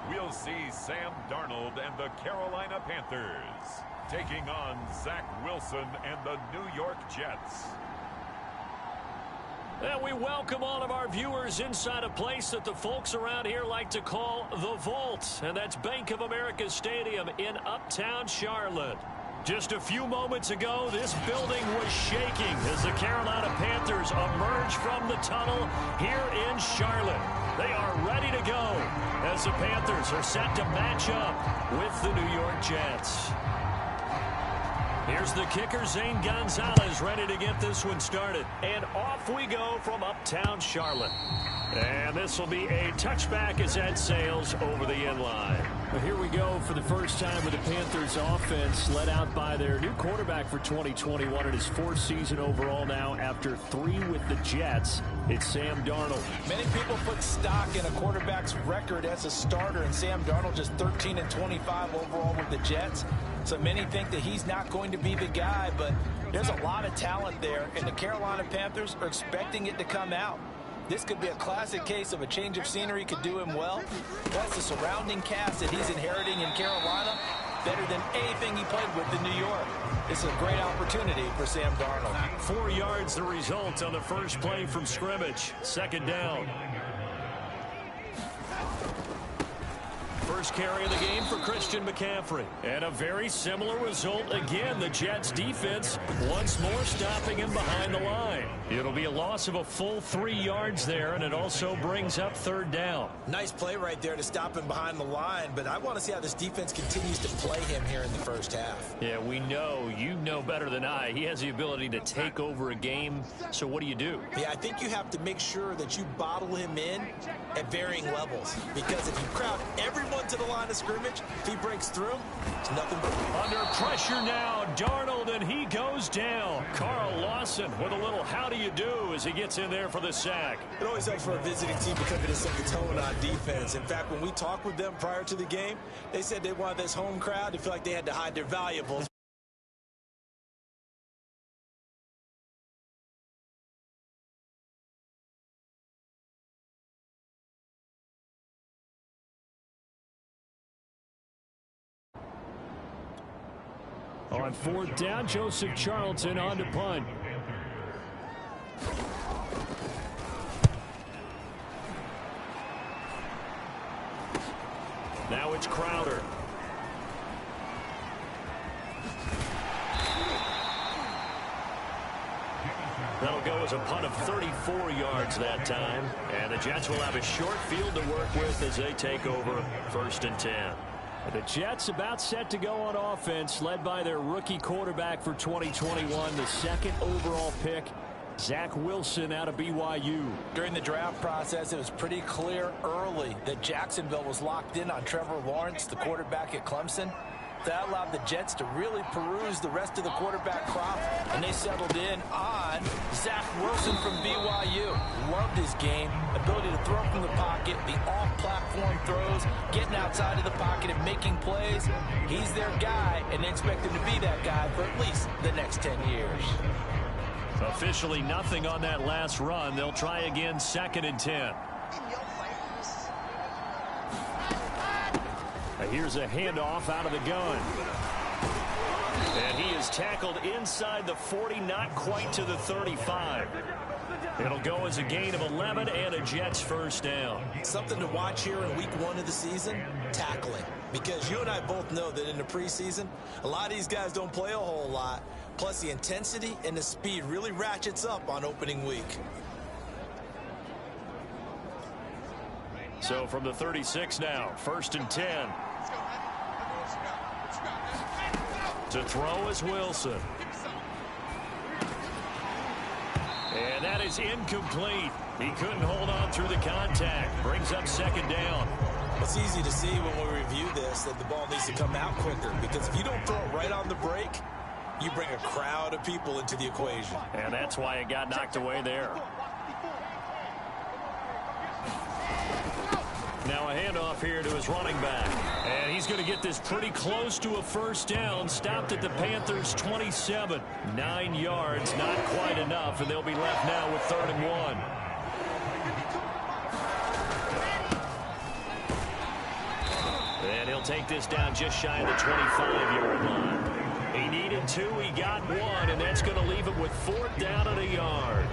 we'll see Sam Darnold and the Carolina Panthers taking on Zach Wilson and the New York Jets. And we welcome all of our viewers inside a place that the folks around here like to call the Vault. And that's Bank of America Stadium in Uptown Charlotte. Just a few moments ago, this building was shaking as the Carolina Panthers emerge from the tunnel here in Charlotte. They are ready to go as the Panthers are set to match up with the New York Jets. Here's the kicker, Zane Gonzalez, ready to get this one started. And off we go from Uptown Charlotte. And this will be a touchback as that sails over the end line. Well, here we go for the first time with the Panthers offense led out by their new quarterback for 2021 in his fourth season overall now after 3 with the Jets. It's Sam Darnold. Many people put stock in a quarterback's record as a starter, and Sam Darnold just 13-25 overall with the Jets. So many think that he's not going to be the guy, but there's a lot of talent there, and the Carolina Panthers are expecting it to come out. This could be a classic case of a change of scenery could do him well. Plus the surrounding cast that he's inheriting in Carolina, better than anything he played with in New York. It's a great opportunity for Sam Darnold. 4 yards the result on the first play from scrimmage. Second down. First carry of the game for Christian McCaffrey. And a very similar result again. The Jets defense once more stopping him behind the line. It'll be a loss of a full 3 yards there, and it also brings up third down. Nice play right there to stop him behind the line, but I want to see how this defense continues to play him here in the first half. Yeah, we know, you know better than I, he has the ability to take over a game. So what do you do? Yeah, I think you have to make sure that you bottle him in at varying levels, because if you crowd everyone to the line of scrimmage, if he breaks through, it's nothing but under pressure now, Darnold, and he goes down. Carl Lawson with a little how do you do as he gets in there for the sack. It always helps for a visiting team to come in and set the tone on defense. In fact, when we talked with them prior to the game, they said they wanted this home crowd to feel like they had to hide their valuables. On fourth down, Joseph Charlton on to punt. Now it's Crowder. That'll go as a punt of 34 yards that time. And the Jets will have a short field to work with as they take over first and 10. The Jets about set to go on offense, led by their rookie quarterback for 2021, the second overall pick, Zach Wilson out of BYU. During the draft process, it was pretty clear early that Jacksonville was locked in on Trevor Lawrence, the quarterback at Clemson. That allowed the Jets to really peruse the rest of the quarterback crop, and they settled in on Zach Wilson from BYU. Loved his game, ability to throw from the pocket, the off-platform throws, getting outside of the pocket and making plays. He's their guy, and they expect him to be that guy for at least the next 10 years. Officially nothing on that last run. They'll try again, second and 10. Here's a handoff out of the gun. And he is tackled inside the 40, not quite to the 35. It'll go as a gain of 11 and a Jets first down. Something to watch here in week 1 of the season, tackling. Because you and I both know that in the preseason, a lot of these guys don't play a whole lot. Plus the intensity and the speed really ratchets up on opening week. So from the 36 now, first and 10. To throw is Wilson. And that is incomplete. He couldn't hold on through the contact. Brings up second down. It's easy to see when we review this that the ball needs to come out quicker, because if you don't throw it right on the break, you bring a crowd of people into the equation. And that's why it got knocked away there. Now a handoff here to his running back. And he's going to get this pretty close to a first down. Stopped at the Panthers' 27. 9 yards, not quite enough, and they'll be left now with 3rd and 1. And he'll take this down just shy of the 25-yard line. He needed 2, he got 1, and that's going to leave him with 4th down and a yard.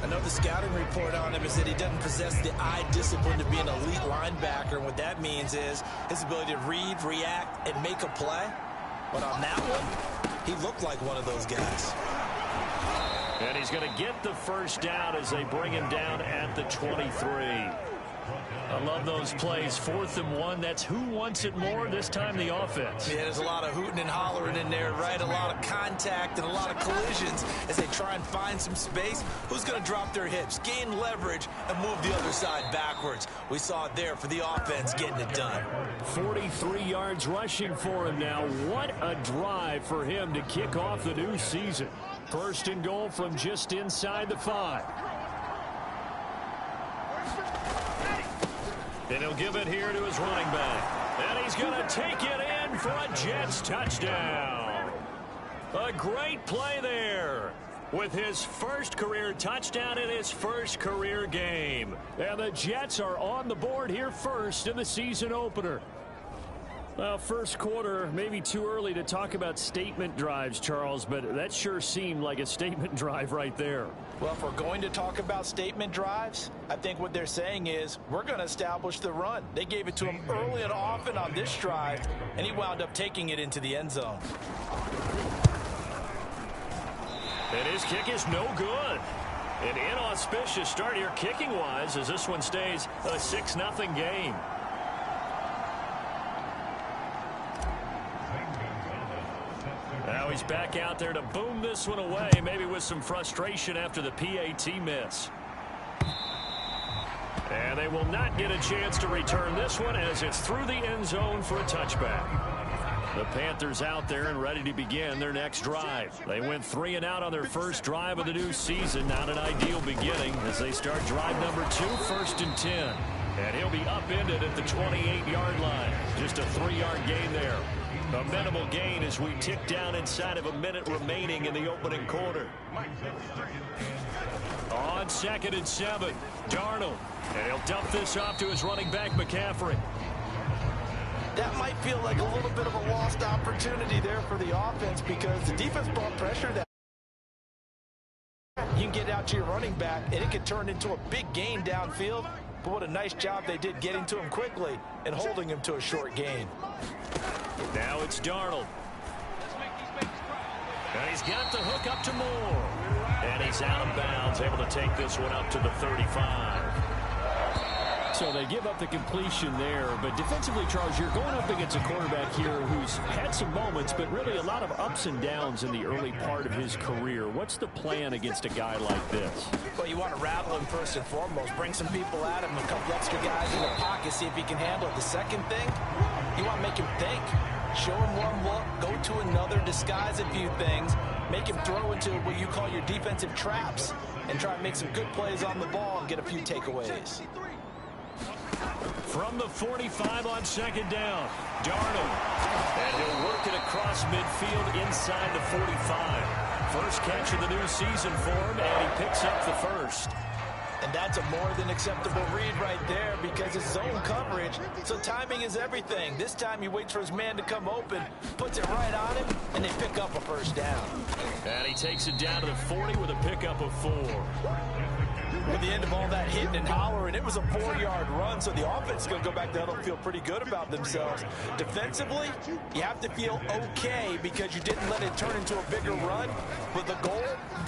I know the scouting report on him is that he doesn't possess the eye discipline to be an elite linebacker. And what that means is his ability to read, react, and make a play. But on that one, he looked like one of those guys. And he's going to get the first down as they bring him down at the 23. I love those plays. 4th and 1. That's who wants it more. This time the offense. Yeah, there's a lot of hooting and hollering in there, right? A lot of contact and a lot of collisions as they try and find some space. Who's going to drop their hips, gain leverage, and move the other side backwards? We saw it there for the offense getting it done. 43 yards rushing for him now. What a drive for him to kick off the new season. 1st and goal from just inside the 5. And he'll give it here to his running back. And he's going to take it in for a Jets touchdown. A great play there with his first career touchdown in his first career game. And the Jets are on the board here first in the season opener. Well, first quarter, maybe too early to talk about statement drives, Charles, but that sure seemed like a statement drive right there. Well, if we're going to talk about statement drives, I think what they're saying is we're going to establish the run. They gave it to him early and often on this drive, and he wound up taking it into the end zone. And his kick is no good. An inauspicious start here kicking-wise as this one stays a 6-0 game. Now he's back out there to boom this one away, maybe with some frustration after the PAT miss. And they will not get a chance to return this one as it's through the end zone for a touchback. The Panthers out there and ready to begin their next drive. They went 3 and out on their first drive of the new season. Not an ideal beginning as they start drive number 2, 1st and 10. And he'll be upended at the 28-yard line. Just a 3-yard gain there. A minimal gain as we tick down inside of a minute remaining in the opening quarter. On 2nd and 7, Darnold. And he'll dump this off to his running back, McCaffrey. That might feel like a little bit of a lost opportunity there for the offense because the defense brought pressure that you can get out to your running back, and it could turn into a big gain downfield. But what a nice job they did getting to him quickly and holding him to a short gain. Now it's Darnold. And he's got the hook up to Moore. And he's out of bounds, able to take this one up to the 35. So they give up the completion there, but defensively, Charles, you're going up against a quarterback here who's had some moments, but really a lot of ups and downs in the early part of his career. What's the plan against a guy like this? Well, you want to rattle him first and foremost. Bring some people at him, a couple extra guys in the pocket, see if he can handle it. The second thing, you want to make him think. Show him one look, go to another, disguise a few things, make him throw into what you call your defensive traps, and try and make some good plays on the ball and get a few takeaways. From the 45 on 2nd down, Darnold. And he'll work it across midfield inside the 45. First catch of the new season for him, and he picks up the first. And that's a more than acceptable read right there because it's zone coverage, so timing is everything. This time he waits for his man to come open, puts it right on him, and they pick up a first down. And he takes it down to the 40 with a pickup of 4. At the end of all that hitting and hollering, it was a 4-yard run, so the offense is going to go back down and feel pretty good about themselves. Defensively, you have to feel okay because you didn't let it turn into a bigger run. But the goal,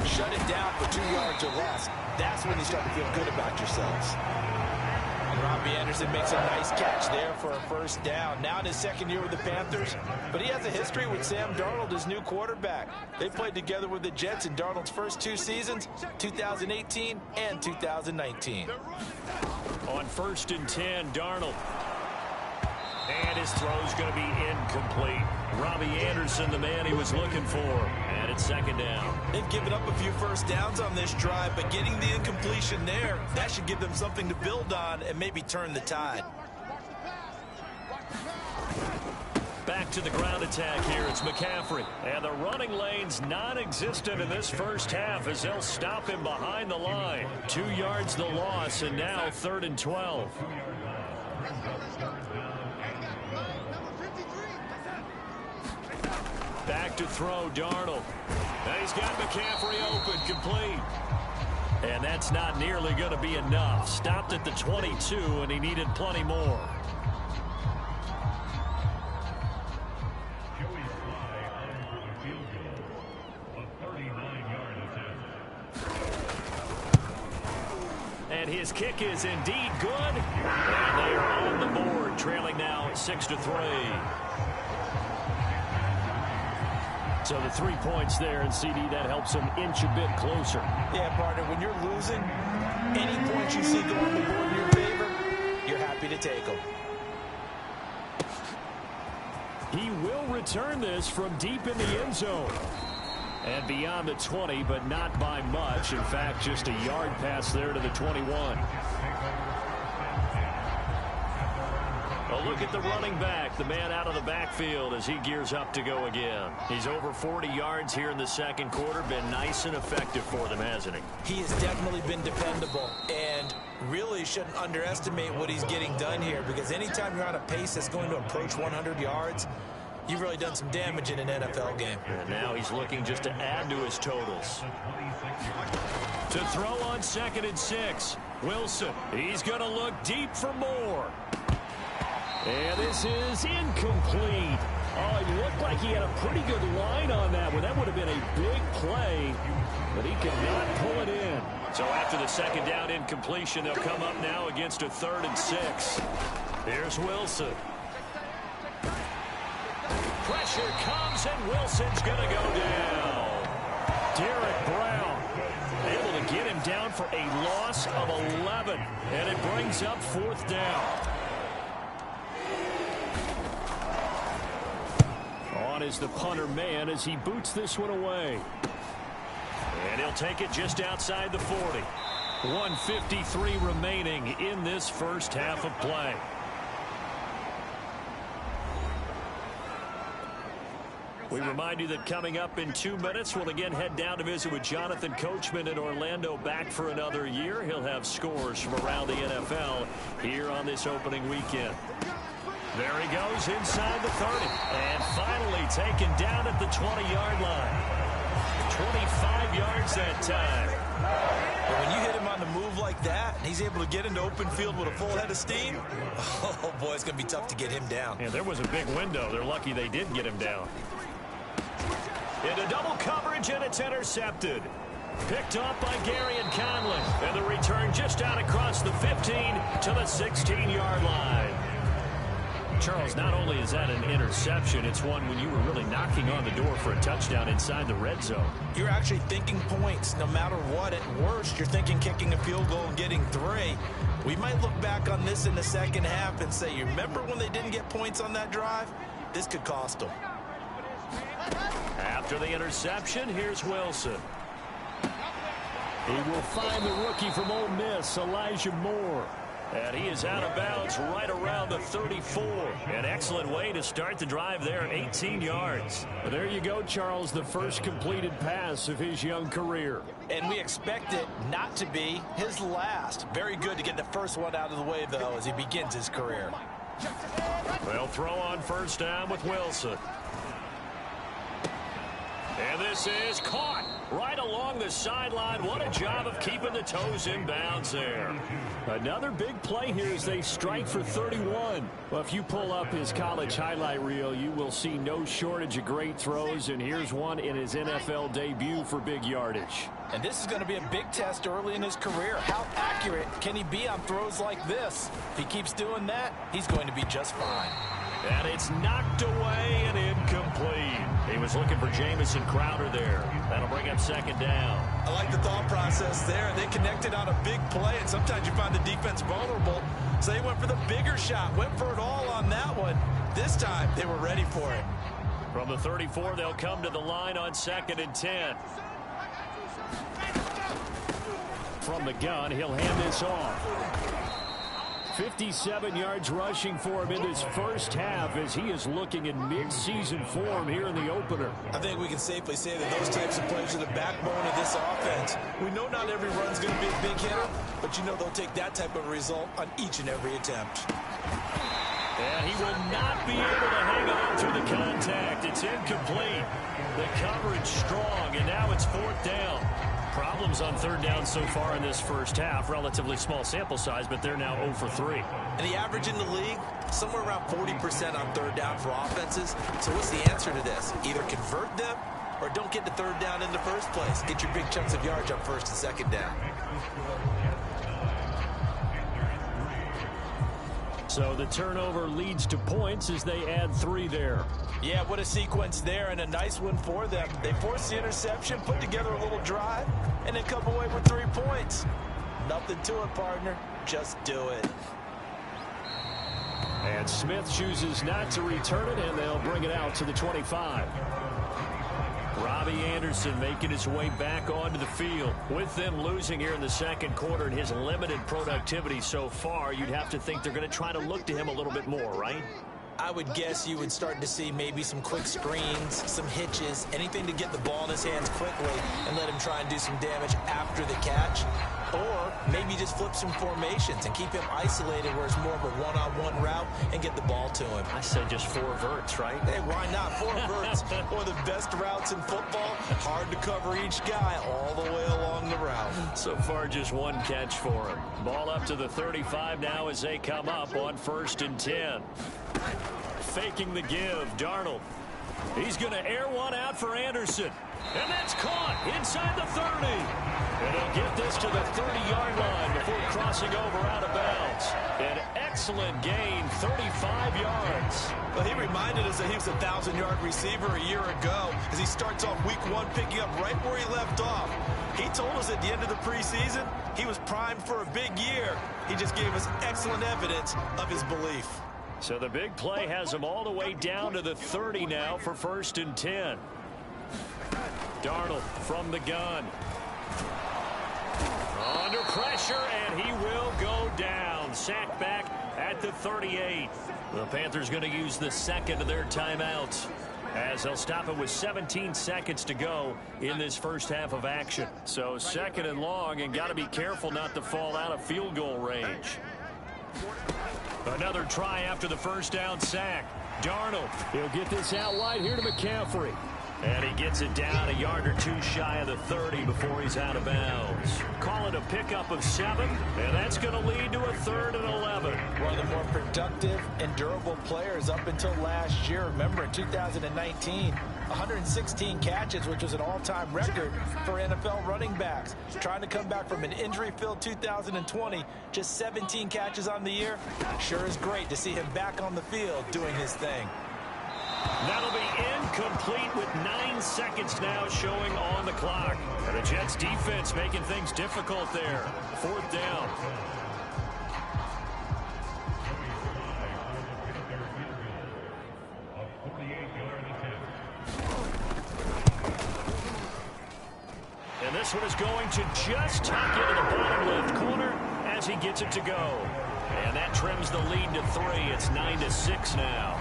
shut it down for 2 yards or less. That's when you start to feel good about yourselves. And Robbie Anderson makes a nice catch there for a first down. Now in his second year with the Panthers, but he has a history with Sam Darnold, his new quarterback. They played together with the Jets in Darnold's first 2 seasons, 2018 and 2019. On 1st and 10, Darnold. And his throw's going to be incomplete. Robbie Anderson, the man he was looking for. And it's 2nd down. They've given up a few first downs on this drive, but getting the incompletion there, that should give them something to build on and maybe turn the tide. Back to the ground attack here. It's McCaffrey. And the running lane's non-existent in this first half as they'll stop him behind the line. 2 yards the loss, and now 3rd and 12. Back to throw, Darnold. And he's got McCaffrey open, complete. And that's not nearly going to be enough. Stopped at the 22, and he needed plenty more. And his kick is indeed good. And they are on the board, trailing now 6-3. So the 3 points there, and CD, that helps him inch a bit closer. Yeah, partner, when you're losing, any points you see go on the board in your favor, you're happy to take them. He will return this from deep in the end zone. And beyond the 20, but not by much. In fact, just a yard pass there to the 21. A look at the running back, the man out of the backfield as he gears up to go again. He's over 40 yards here in the second quarter. Been nice and effective for them, hasn't he? He has definitely been dependable and really shouldn't underestimate what he's getting done here, because anytime you're on a pace that's going to approach 100 yards, you've really done some damage in an NFL game. And now he's looking just to add to his totals. To throw on 2nd and 6. Wilson, he's going to look deep for more. And this is incomplete. Oh, it looked like he had a pretty good line on that one. That would have been a big play, but he could not pull it in. So after the second down incompletion, they'll come up now against a 3rd and 6. Here's Wilson. Pressure comes, and Wilson's going to go down. Derek Brown able to get him down for a loss of 11, and it brings up 4th down. On is the punter man as he boots this one away. And he'll take it just outside the 40. 1:53 remaining in this first half of play. We remind you that coming up in 2 minutes, we'll again head down to visit with Jonathan Coachman in Orlando, back for another year. He'll have scores from around the NFL here on this opening weekend. There he goes inside the 30. And finally taken down at the 20-yard line. 25 yards that time. But when you hit him on the move like that, and he's able to get into open field with a full head of steam, oh boy, it's going to be tough to get him down. Yeah, there was a big window. They're lucky they did get him down. Into double coverage, and it's intercepted. Picked off by Gary and Conley. And the return just out across the 15 to the 16-yard line. Charles, not only is that an interception, it's one when you were really knocking on the door for a touchdown inside the red zone. You're actually thinking points no matter what. At worst, you're thinking kicking a field goal and getting 3. We might look back on this in the second half and say, you remember when they didn't get points on that drive? This could cost them. After the interception, here's Wilson. He will find the rookie from Ole Miss, Elijah Moore. And he is out of bounds right around the 34. An excellent way to start the drive there, 18 yards. Well, there you go, Charles, the first completed pass of his young career. And we expect it not to be his last. Very good to get the first one out of the way, though, as he begins his career. They'll throw on first down with Wilson. And this is caught right along the sideline. What a job of keeping the toes in bounds there. Another big play here as they strike for 31. Well, if you pull up his college highlight reel, you will see no shortage of great throws. And here's one in his NFL debut for big yardage. And this is going to be a big test early in his career. How accurate can he be on throws like this? If he keeps doing that, he's going to be just fine. And it's knocked away and incomplete. He was looking for Jamison Crowder there. That'll bring up second down. I like the thought process there. They connected on a big play, and sometimes you find the defense vulnerable. So they went for the bigger shot, went for it all on that one. This time, they were ready for it. From the 34, they'll come to the line on 2nd and 10. From the gun, he'll hand this off. 57 yards rushing for him in this first half as he is looking in mid-season form here in the opener. I think we can safely say that those types of plays are the backbone of this offense. We know not every run's going to be a big hitter, but you know they'll take that type of result on each and every attempt. And he will not be able to hang on through the contact. It's incomplete. The coverage strong, and now it's 4th down. Problems on 3rd down so far in this first half. Relatively small sample size, but they're now 0 for 3. And the average in the league, somewhere around 40% on 3rd down for offenses. So what's the answer to this? Either convert them or don't get to 3rd down in the first place. Get your big chunks of yards on 1st and 2nd down. So the turnover leads to points as they add 3 there. Yeah, what a sequence there, and a nice one for them. They forced the interception, put together a little drive, and then come away with 3 points. Nothing to it, partner. Just do it. And Smith chooses not to return it, and they'll bring it out to the 25. Robbie Anderson making his way back onto the field. With them losing here in the 2nd quarter and his limited productivity so far, you'd have to think they're going to try to look to him a little bit more, right? I would guess you would start to see maybe some quick screens, some hitches, anything to get the ball in his hands quickly and let him try and do some damage after the catch. Or maybe just flip some formations and keep him isolated where it's more of a one-on-one route and get the ball to him. I say just 4 verts, right? Hey, why not? 4 verts. One of the best routes in football. Hard to cover each guy all the way along the route. So far, just 1 catch for him. Ball up to the 35 now as they come up on 1st and 10. Faking the give, Darnold. He's going to air one out for Anderson. And that's caught inside the 30. And he'll get this to the 30-yard line before crossing over out of bounds. An excellent gain, 35 yards. Well, he reminded us that he was a 1,000-yard receiver a year ago as he starts off week 1 picking up right where he left off. He told us at the end of the preseason he was primed for a big year. He just gave us excellent evidence of his belief. So the big play has him all the way down to the 30 now for 1st and 10. Darnold from the gun. Under pressure, and he will go down. Sacked back at the 38. The Panthers going to use the 2nd of their timeouts as they'll stop it with 17 seconds to go in this first half of action. So 2nd and long, and got to be careful not to fall out of field goal range. Another try after the 1st down sack. Darnold, he'll get this out wide here to McCaffrey. And he gets it down a yard or 2 shy of the 30 before he's out of bounds. Call it a pickup of 7, and that's going to lead to a 3rd and 11. One of the more productive and durable players up until last year. Remember, in 2019, 116 catches, which was an all-time record for NFL running backs. Trying to come back from an injury-filled 2020, just 17 catches on the year. Sure is great to see him back on the field doing his thing. That'll be incomplete with 9 seconds now showing on the clock. And the Jets defense making things difficult there. 4th down. And this one is going to just tuck into the bottom left corner as he gets it to go. And that trims the lead to 3. It's 9-6 now.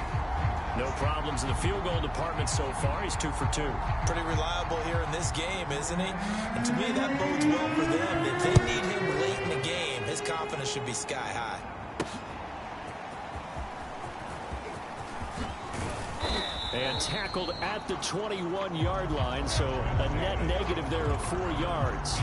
No problems in the field goal department so far. He's 2 for 2. Pretty reliable here in this game, isn't he? And to me, that bodes well for them. If they need him late in the game, his confidence should be sky high. And tackled at the 21-yard line, so a net negative there of 4 yards.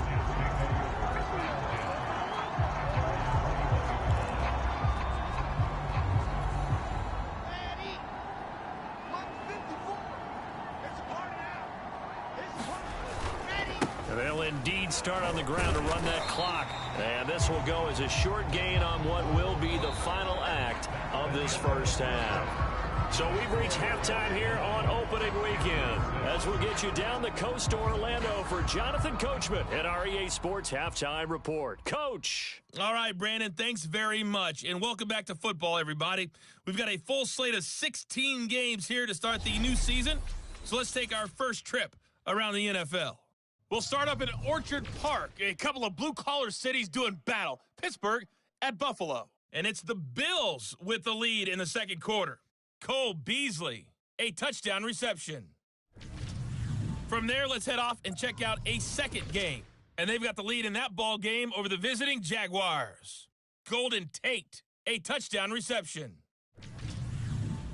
They'll indeed start on the ground to run that clock. And this will go as a short gain on what will be the final act of this first half. So we've reached halftime here on opening weekend as we'll get you down the coast to Orlando for Jonathan Coachman at our EA Sports Halftime Report. Coach. All right, Brandon, thanks very much. And welcome back to football, everybody. We've got a full slate of 16 games here to start the new season. So let's take our first trip around the NFL. We'll start up in Orchard Park, a couple of blue-collar cities doing battle. Pittsburgh at Buffalo. And it's the Bills with the lead in the 2nd quarter. Cole Beasley, a touchdown reception. From there, let's head off and check out a 2nd game. And they've got the lead in that ball game over the visiting Jaguars. Golden Tate, a touchdown reception.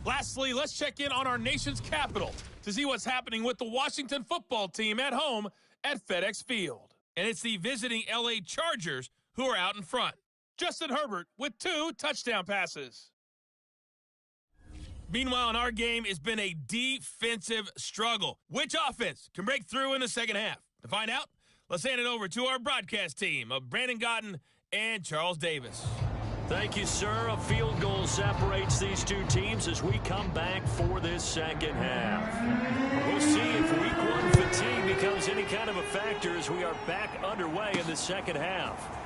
Lastly, let's check in on our nation's capital to see what's happening with the Washington football team at home at FedEx Field. And it's the visiting LA Chargers who are out in front. Justin Herbert with 2 touchdown passes. Meanwhile, in our game, it's been a defensive struggle. Which offense can break through in the second half? To find out, let's hand it over to our broadcast team of Brandon Gotten and Charles Davis. Thank you, sir. A field goal separates these two teams as we come back for this second half. We'll see if week 1 fatigue becomes any kind of a factor as we are back underway in the second half.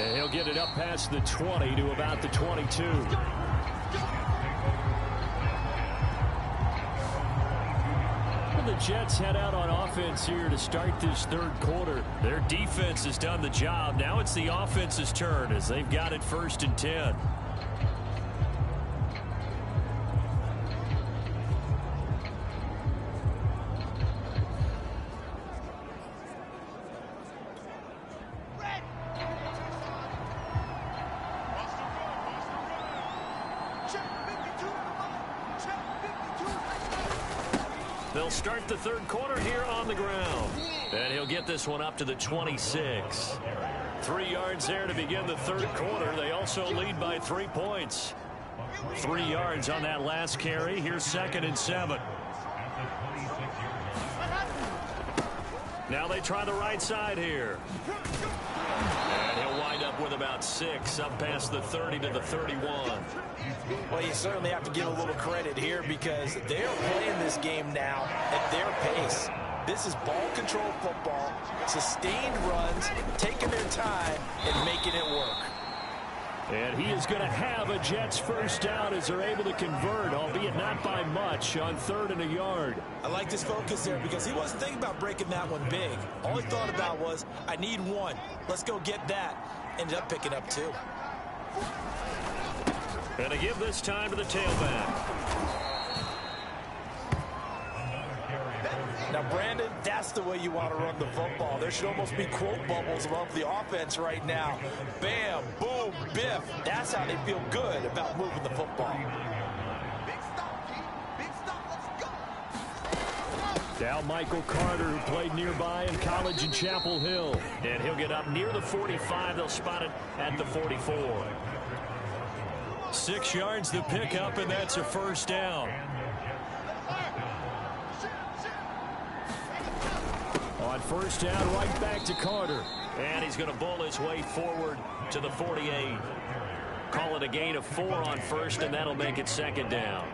And he'll get it up past the 20 to about the 22. The Jets head out on offense here to start this third quarter. Their defense has done the job. Now it's the offense's turn as they've got it 1st and 10. They'll start the third quarter here on the ground. And he'll get this one up to the 26. 3 yards there to begin the third quarter. They also lead by 3 points. 3 yards on that last carry. Here's 2nd and 7. Now they try the right side here. And he'll wind up with about 6 up past the 30 to the 31. Well, you certainly have to give a little credit here because they're playing this game now at their pace. This is ball control football, sustained runs, taking their time, and making it work. And he is going to have a Jets first down as they're able to convert, albeit not by much, on 3rd and a yard. I like this focus there because he wasn't thinking about breaking that one big. All he thought about was, I need 1. Let's go get that. Ended up picking up 2. And to give this time to the tailback. Now, Brandon, that's the way you want to run the football. There should almost be quote bubbles above the offense right now. Bam, boom, biff. That's how they feel good about moving the football. Now Michael Carter, who played nearby in college in Chapel Hill. And he'll get up near the 45. They'll spot it at the 44. 6 yards to pick up, and that's a first down. On first down, right back to Carter. And he's going to bowl his way forward to the 48. Call it a gain of 4 on first, and that'll make it 2nd down.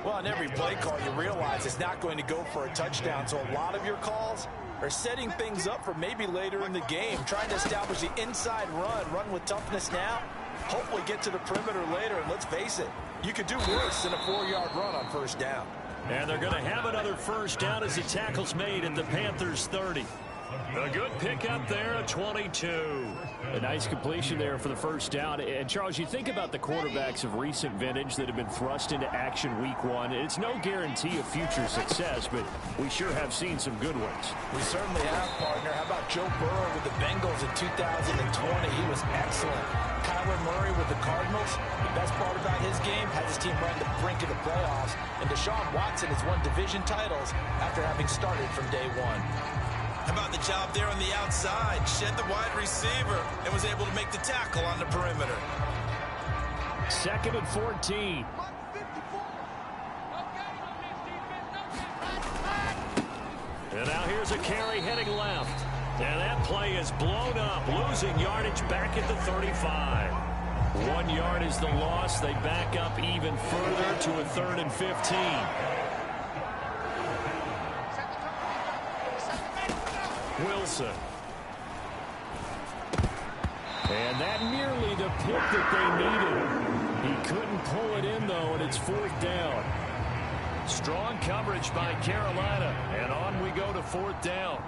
Well, on every play call, you realize it's not going to go for a touchdown. So a lot of your calls are setting things up for maybe later in the game, trying to establish the inside run with toughness now, hopefully get to the perimeter later. And let's face it, you could do worse than a 4-yard run on first down. And they're going to have another first down as the tackle's made at the Panthers' 30. A good pickup there, a 22. A nice completion there for the first down. And, Charles, you think about the quarterbacks of recent vintage that have been thrust into action week 1. It's no guarantee of future success, but we sure have seen some good ones. We certainly have, partner. How about Joe Burrow with the Bengals in 2020? He was excellent. Kyler Murray with the Cardinals. The best part about his game has his team right on the brink of the playoffs. And Deshaun Watson has won division titles after having started from day 1. How about the job there on the outside? Shed the wide receiver and was able to make the tackle on the perimeter. 2nd and 14. And now here's a carry heading left. And that play is blown up, losing yardage back at the 35. 1 yard is the loss. They back up even further to a 3rd and 15. Wilson. And that nearly the pick that they needed. He couldn't pull it in, though, and it's 4th down. Strong coverage by Carolina, and on we go to 4th down.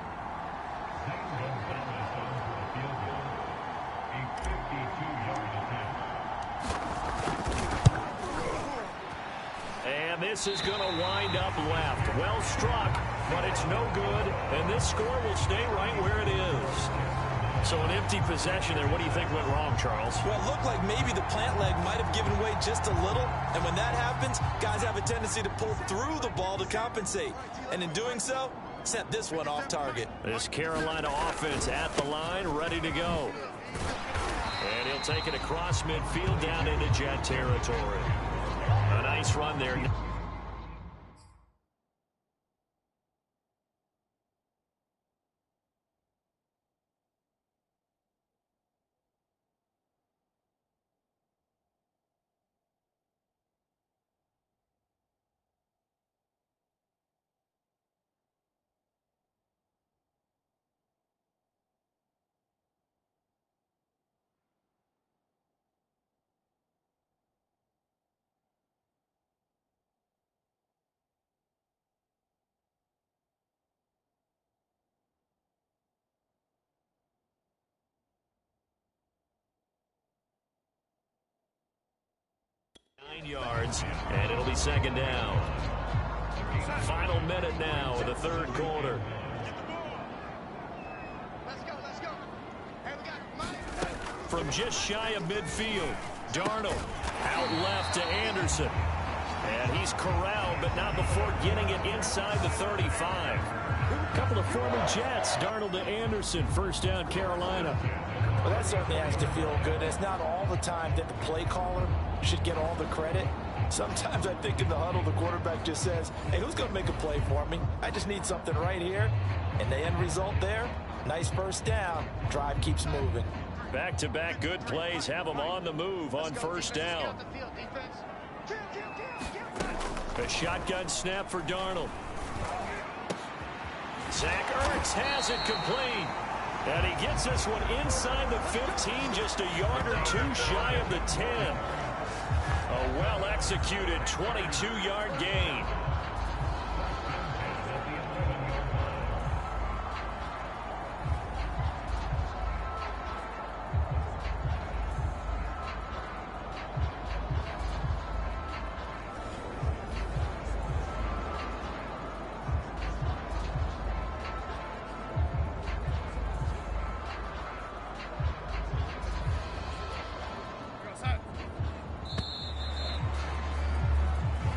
And this is going to wind up left. Well struck, but it's no good, and this score will stay right where it is. So an empty possession there. What do you think went wrong, Charles? Well, it looked like maybe the plant leg might have given way just a little. And when that happens, guys have a tendency to pull through the ball to compensate. And in doing so, sent this one off target. This Carolina offense at the line, ready to go. And he'll take it across midfield down into Jet territory. A nice run there. Yards, and it'll be second down. Final minute now of the third quarter. From just shy of midfield, Darnold out left to Anderson. And he's corralled, but not before getting it inside the 35. A couple of former Jets, Darnold to Anderson, first down Carolina. Well, that certainly has to feel good. It's not all the time that the play caller should get all the credit. Sometimes I think in the huddle, the quarterback just says, hey, who's going to make a play for me? I just need something right here. And the end result there, nice first down. Drive keeps moving. Back-to-back good plays have them on the move on first down. A shotgun snap for Darnold. Zach Ertz has it complete. And he gets this one inside the 15, just a yard or two shy of the 10. A well-executed 22-yard gain.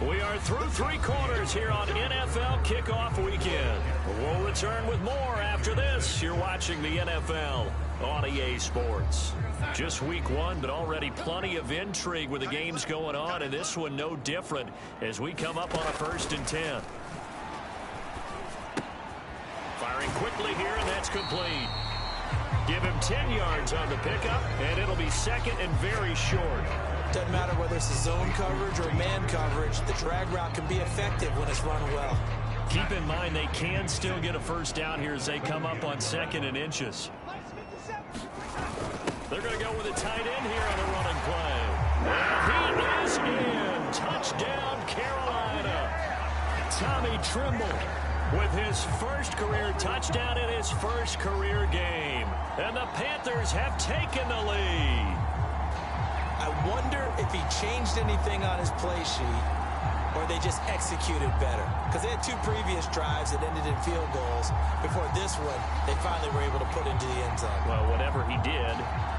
We are through three quarters here on NFL Kickoff Weekend. We'll return with more after this. You're watching the NFL on EA Sports. Just week one, but already plenty of intrigue with the games going on, and this one no different as we come up on a 1st and 10. Firing quickly here, and that's complete. Give him 10 yards on the pickup, and it'll be second and very short. Doesn't matter whether it's a zone coverage or man coverage, the drag route can be effective when it's run well. Keep in mind they can still get a first down here as they come up on 2nd and inches. They're going to go with a tight end here on the running play. And he is in. Touchdown, Carolina. Tommy Tremble with his first career touchdown in his first career game. And the Panthers have taken the lead. I wonder if he changed anything on his play sheet or they just executed better. Because they had 2 previous drives that ended in field goals. Before this one, they finally were able to put into the end zone. Well, whatever he did,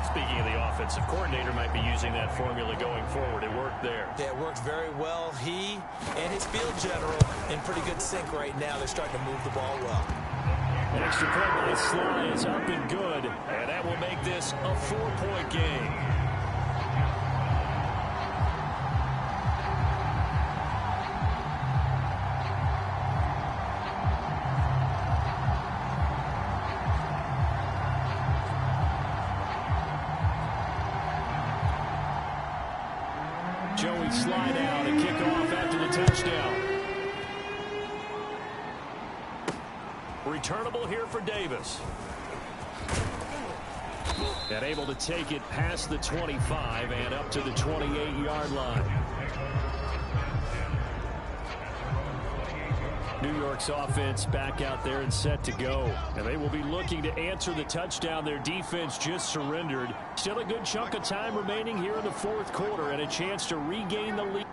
speaking of the offensive coordinator, might be using that formula going forward. It worked there. Yeah, it worked very well. He and his field general in pretty good sync right now. They're starting to move the ball well. An extra point by Sly is up and good. And that will make this a 4-point game. Joey slide out and kick off after the touchdown. Returnable here for Davis. And able to take it past the 25 and up to the 28-yard line. New York's offense back out there and set to go. And they will be looking to answer the touchdown their defense just surrendered. Still a good chunk of time remaining here in the 4th quarter and a chance to regain the lead.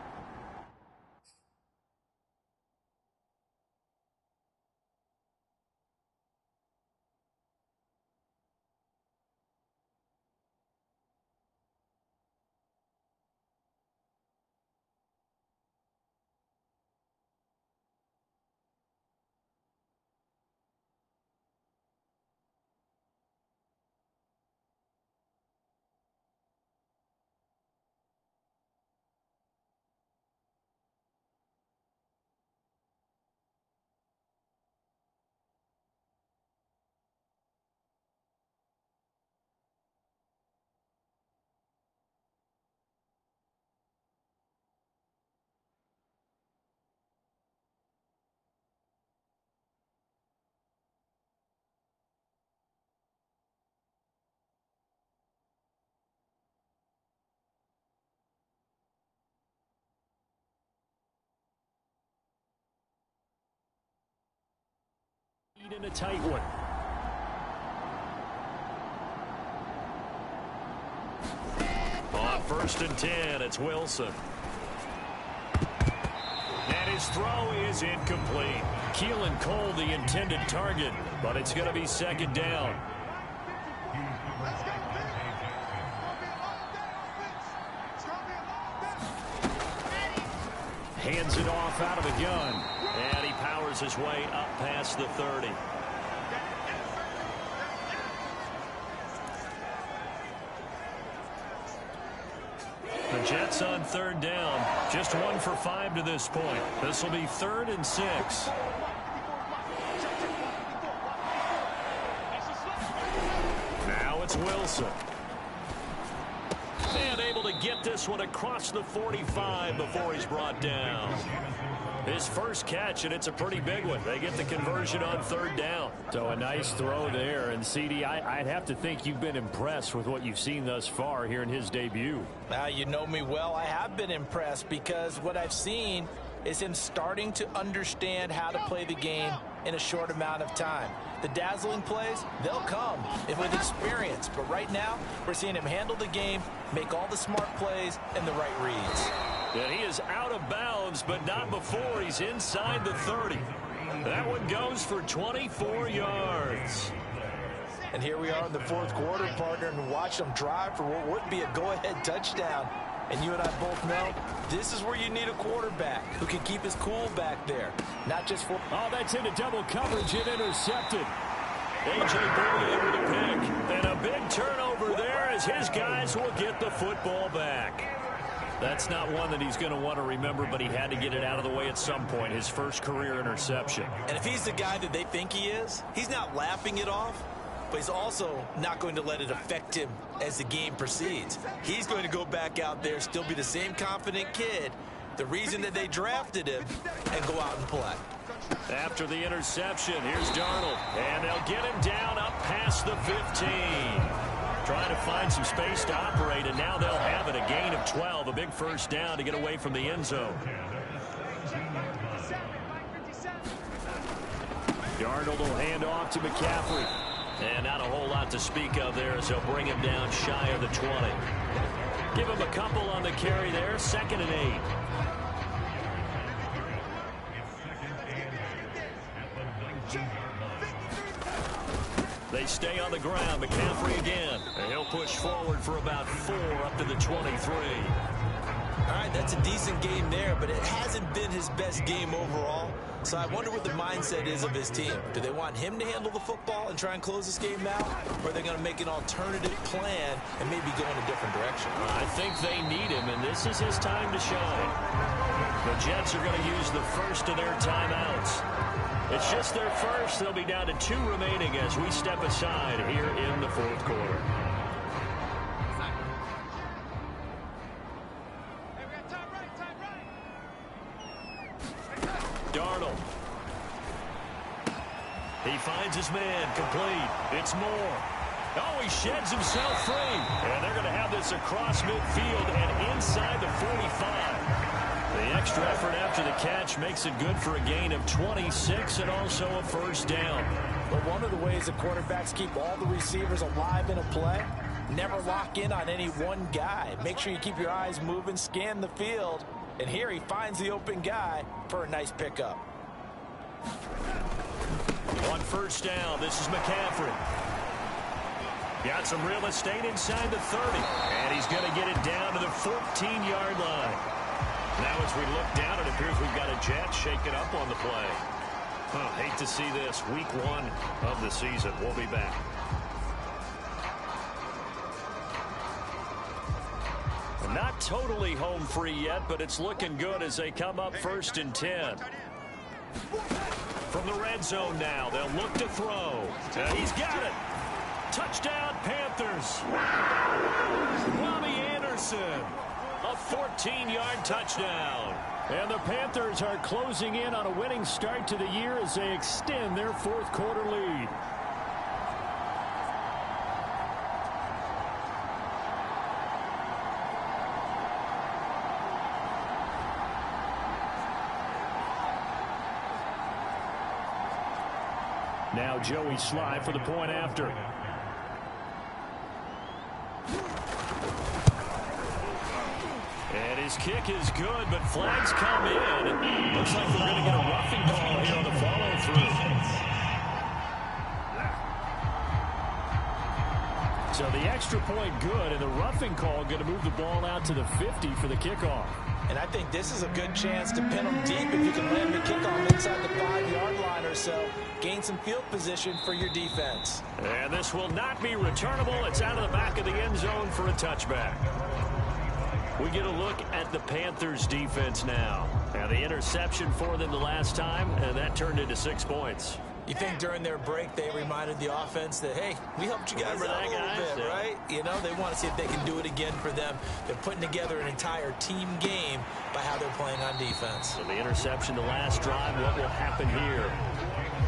in a tight one. On 1st and 10, it's Wilson. And his throw is incomplete. Keelan Cole, the intended target, but it's going to be 2nd down. Hands it off out of the gun. And he powers his way up past the 30. The Jets on 3rd down. Just 1 for 5 to this point. This will be 3rd and 6. Now it's Wilson. And able to get this one across the 45 before he's brought down. His first catch, and it's a pretty big one. They get the conversion on 3rd down. So a nice throw there. And, CD, I'd have to think you've been impressed with what you've seen thus far here in his debut. Now, you know me well. I have been impressed because what I've seen is him starting to understand how to play the game in a short amount of time. The dazzling plays, they'll come with experience. But right now, we're seeing him handle the game, make all the smart plays, and the right reads. And he is out of bounds, but not before he's inside the 30. That one goes for 24 yards. And here we are in the 4th quarter, partner, and watch them drive for what would be a go-ahead touchdown. And you and I both know this is where you need a quarterback who can keep his cool back there. Not just for... Oh, that's into double coverage and intercepted. A.J. Bouye with a pick. And a big turnover there as his guys will get the football back. That's not one that he's going to want to remember, but he had to get it out of the way at some point. His first career interception. And if he's the guy that they think he is, he's not laughing it off, but he's also not going to let it affect him as the game proceeds. He's going to go back out there, still be the same confident kid, the reason that they drafted him, and go out and play. After the interception, here's Darnold. And they'll get him down up past the 15. Trying to find some space to operate, and now they'll have it. A gain of 12, a big first down to get away from the end zone. Darnold will hand off to McCaffrey. And not a whole lot to speak of there as they'll bring him down shy of the 20. Give him a couple on the carry there, 2nd and 8. They stay on the ground. McCaffrey again. And he'll push forward for about 4 up to the 23. All right, that's a decent game there, but it hasn't been his best game overall. So I wonder what the mindset is of his team. Do they want him to handle the football and try and close this game out? Or are they going to make an alternative plan and maybe go in a different direction? I think they need him, and this is his time to shine. The Jets are going to use the first of their timeouts. It's just their first. They'll be down to 2 remaining as we step aside here in the 4th quarter. Darnold. He finds his man complete. It's Moore. Oh, he sheds himself free. And they're going to have this across midfield and inside the 45. The extra effort after the catch makes it good for a gain of 26 and also a first down. But one of the ways that quarterbacks keep all the receivers alive in a play, never lock in on any one guy. Make sure you keep your eyes moving, scan the field. And here he finds the open guy for a nice pickup. On first down, this is McCaffrey. Got some real estate inside the 30. And he's going to get it down to the 14-yard line. Now as we look down, it appears we've got a Jet shaking up on the play. Hate to see this. Week 1 of the season. We'll be back. Not totally home free yet, but it's looking good as they come up 1st and 10. From the red zone now, they'll look to throw. And he's got it. Touchdown, Panthers. Robbie Anderson. A 14-yard touchdown. And the Panthers are closing in on a winning start to the year as they extend their 4th quarter lead. Now Joey Sly for the point after. And his kick is good, but flags come in. Looks like we're going to get a roughing call here on the follow-through. So the extra point good, and the roughing call going to move the ball out to the 50 for the kickoff. And I think this is a good chance to pin them deep if you can land the kickoff inside the 5-yard line or so. Gain some field position for your defense. And this will not be returnable. It's out of the back of the end zone for a touchback. We get a look at the Panthers defense now. Now the interception for them the last time, and that turned into 6 points. You think during their break they reminded the offense that, hey, we helped you guys out a little bit, yeah. right? You know, they want to see if they can do it again for them. They're putting together an entire team game by how they're playing on defense. So the interception the last drive, what will happen here?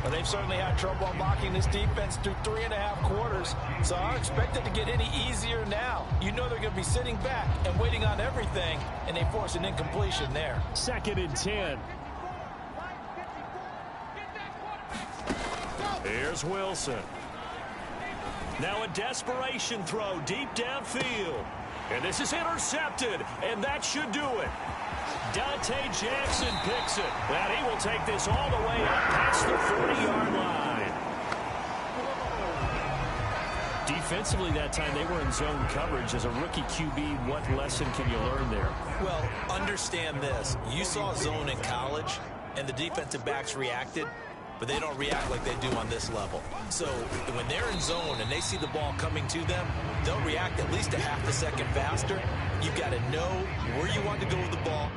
Well, they've certainly had trouble unlocking this defense through 3.5 quarters, so I don't expect it to get any easier now. You know they're going to be sitting back and waiting on everything, and they force an incompletion there. 2nd and 10. Here's Wilson. Now a desperation throw deep downfield. And this is intercepted, and that should do it. Dante Jackson picks it. And he will take this all the way up past the 40-yard line. Defensively that time, they were in zone coverage. As a rookie QB, what lesson can you learn there? Well, understand this. You saw zone in college, and the defensive backs reacted, but they don't react like they do on this level. So when they're in zone and they see the ball coming to them, they'll react at least a half a second faster. You've got to know where you want to go with the ball.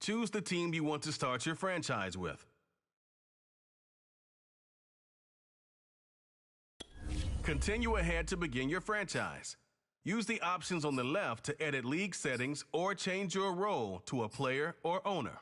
Choose the team you want to start your franchise with. Continue ahead to begin your franchise. Use the options on the left to edit league settings or change your role to a player or owner.